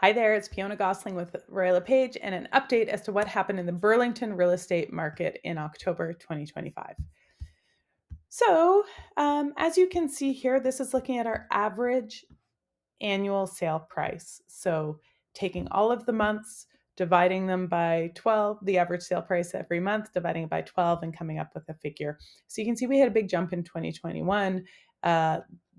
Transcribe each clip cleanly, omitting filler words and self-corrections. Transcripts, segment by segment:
Hi there, it's Fionna Gossling with Royal LePage and an update as to what happened in the Burlington real estate market in October 2025. So, as you can see here, this is looking at our average annual sale price. So, taking all of the months, dividing them by 12, the average sale price every month, dividing it by 12, and coming up with a figure. So, you can see we had a big jump in 2021.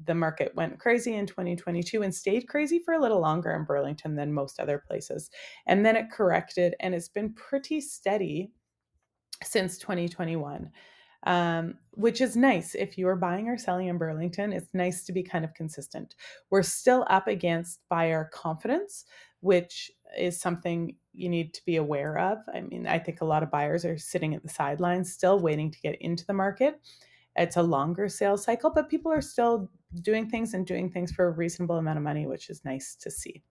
The market went crazy in 2022 and stayed crazy for a little longer in Burlington than most other places. And then it corrected, and it's been pretty steady since 2021. Which is nice. If you are buying or selling in Burlington, it's nice to be kind of consistent. We're still up against buyer confidence, which is something you need to be aware of. I mean, I think a lot of buyers are sitting at the sidelines still waiting to get into the market. It's a longer sales cycle, but people are still doing things and doing things for a reasonable amount of money, which is nice to see.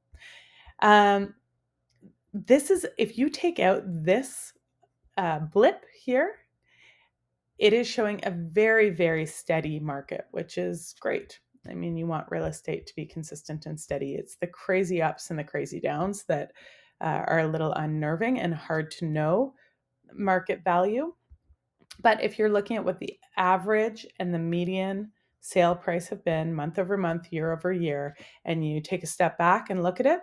This is, if you take out this blip here, it is showing a very, very steady market, which is great. I mean, you want real estate to be consistent and steady. It's the crazy ups and the crazy downs that are a little unnerving and hard to know market value. But if you're looking at what the average and the median sale price have been month over month, year over year, and you take a step back and look at it,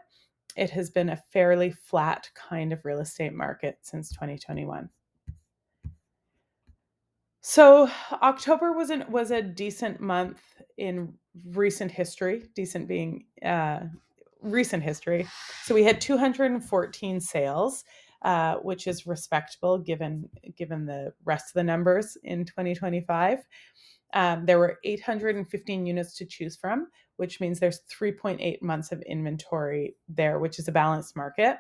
it has been a fairly flat kind of real estate market since 2021. So October was a decent month in recent history. Decent being recent history. So we had 214 sales, which is respectable given the rest of the numbers in 2025. There were 815 units to choose from, which means there's 3.8 months of inventory there, which is a balanced market.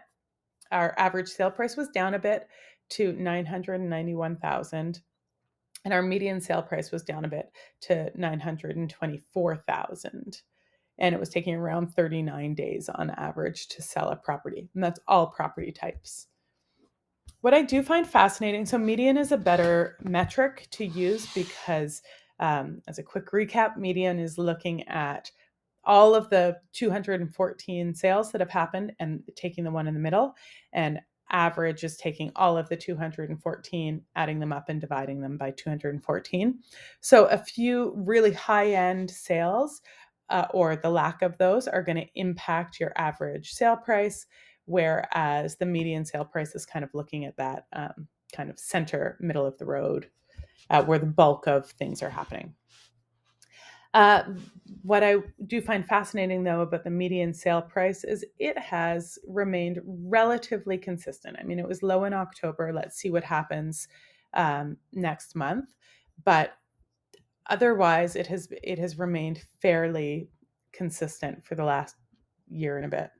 Our average sale price was down a bit to 991,000. And our median sale price was down a bit to 924,000. And it was taking around 39 days on average to sell a property. And that's all property types. What I do find fascinating, so median is a better metric to use because, as a quick recap, median is looking at all of the 214 sales that have happened and taking the one in the middle, and average is taking all of the 214, adding them up and dividing them by 214. So a few really high-end sales or the lack of those are going to impact your average sale price, whereas the median sale price is kind of looking at that kind of center, middle of the road, where the bulk of things are happening. Uh, what I do find fascinating, though, about the median sale price is it has remained relatively consistent. I mean, it was low in October. Let's see what happens next month. But otherwise, it has remained fairly consistent for the last year and a bit.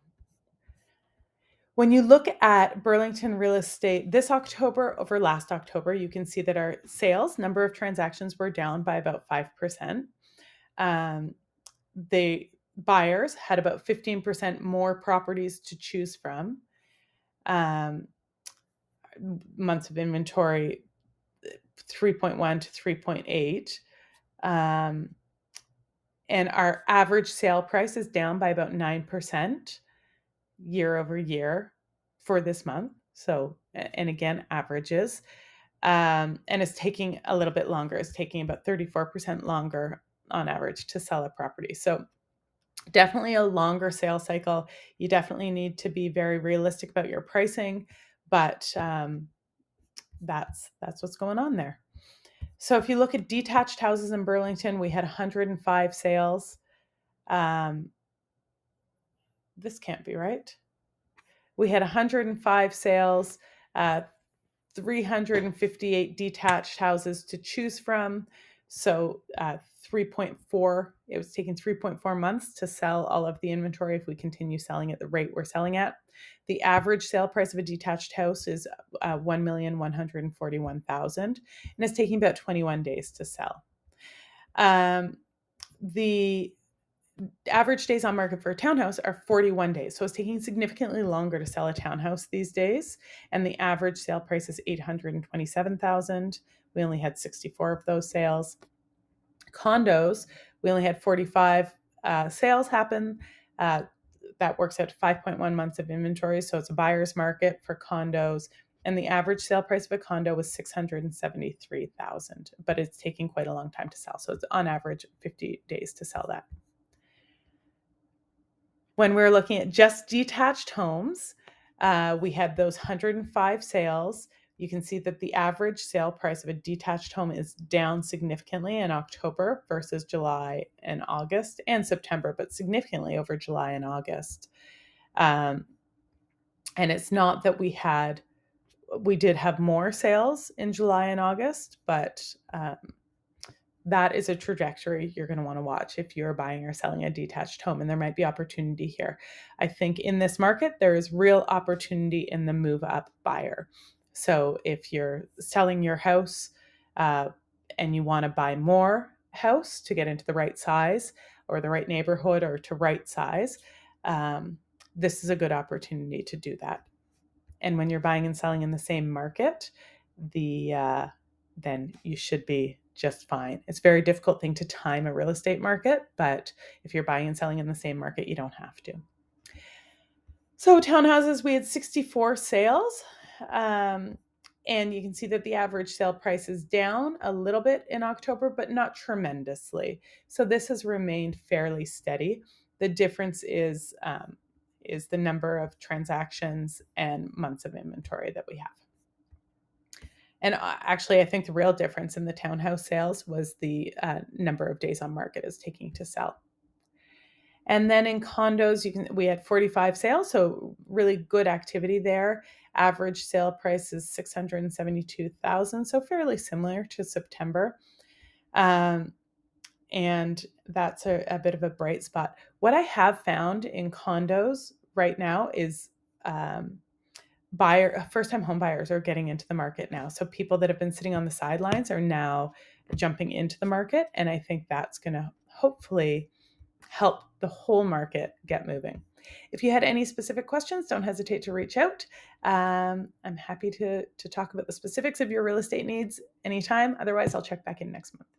When you look at Burlington real estate this October over last October, you can see that our sales number of transactions were down by about 5%. The buyers had about 15% more properties to choose from. Months of inventory, 3.1 to 3.8. And our average sale price is down by about 9% year over year for this month. So, and again, averages. And it's taking a little bit longer. It's taking about 34% longer on average to sell a property. So definitely a longer sales cycle. You definitely need to be very realistic about your pricing, but that's what's going on there. So if you look at detached houses in Burlington, we had 105 sales. This can't be right. We had 105 sales, 358 detached houses to choose from. So 3.4, it was taking 3.4 months to sell all of the inventory if we continue selling at the rate we're selling at. The average sale price of a detached house is $1,141,000, and it's taking about 21 days to sell. The average days on market for a townhouse are 41 days. So it's taking significantly longer to sell a townhouse these days. And the average sale price is $827,000. We only had 64 of those sales. Condos, we only had 45 sales happen. That that works out to 5.1 months of inventory. So it's a buyer's market for condos. And the average sale price of a condo was $673,000, but it's taking quite a long time to sell. So it's on average 50 days to sell that. When we're looking at just detached homes, we had those 105 sales. You can see that the average sale price of a detached home is down significantly in October versus July and August and September, but significantly over July and August. And it's not that we did have more sales in July and August, but that is a trajectory you're going to want to watch if you're buying or selling a detached home, and there might be opportunity here. I think in this market, there is real opportunity in the move up buyer. So if you're selling your house and you want to buy more house to get into the right size or the right neighborhood or to right size, this is a good opportunity to do that. And when you're buying and selling in the same market, then you should be just fine. It's a very difficult thing to time a real estate market, but if you're buying and selling in the same market, you don't have to. So townhouses, we had 64 sales. And you can see that the average sale price is down a little bit in October, but not tremendously. So this has remained fairly steady. The difference is the number of transactions and months of inventory that we have. And actually, I think the real difference in the townhouse sales was the number of days on market is taking to sell. And then in condos, we had 45 sales, so really good activity there. Average sale price is $672,000, so fairly similar to September. And that's a bit of a bright spot. What I have found in condos right now is first-time home buyers are getting into the market now. So people that have been sitting on the sidelines are now jumping into the market, and I think that's going to hopefully help the whole market get moving. If you had any specific questions, don't hesitate to reach out. I'm happy to talk about the specifics of your real estate needs anytime. Otherwise, I'll check back in next month.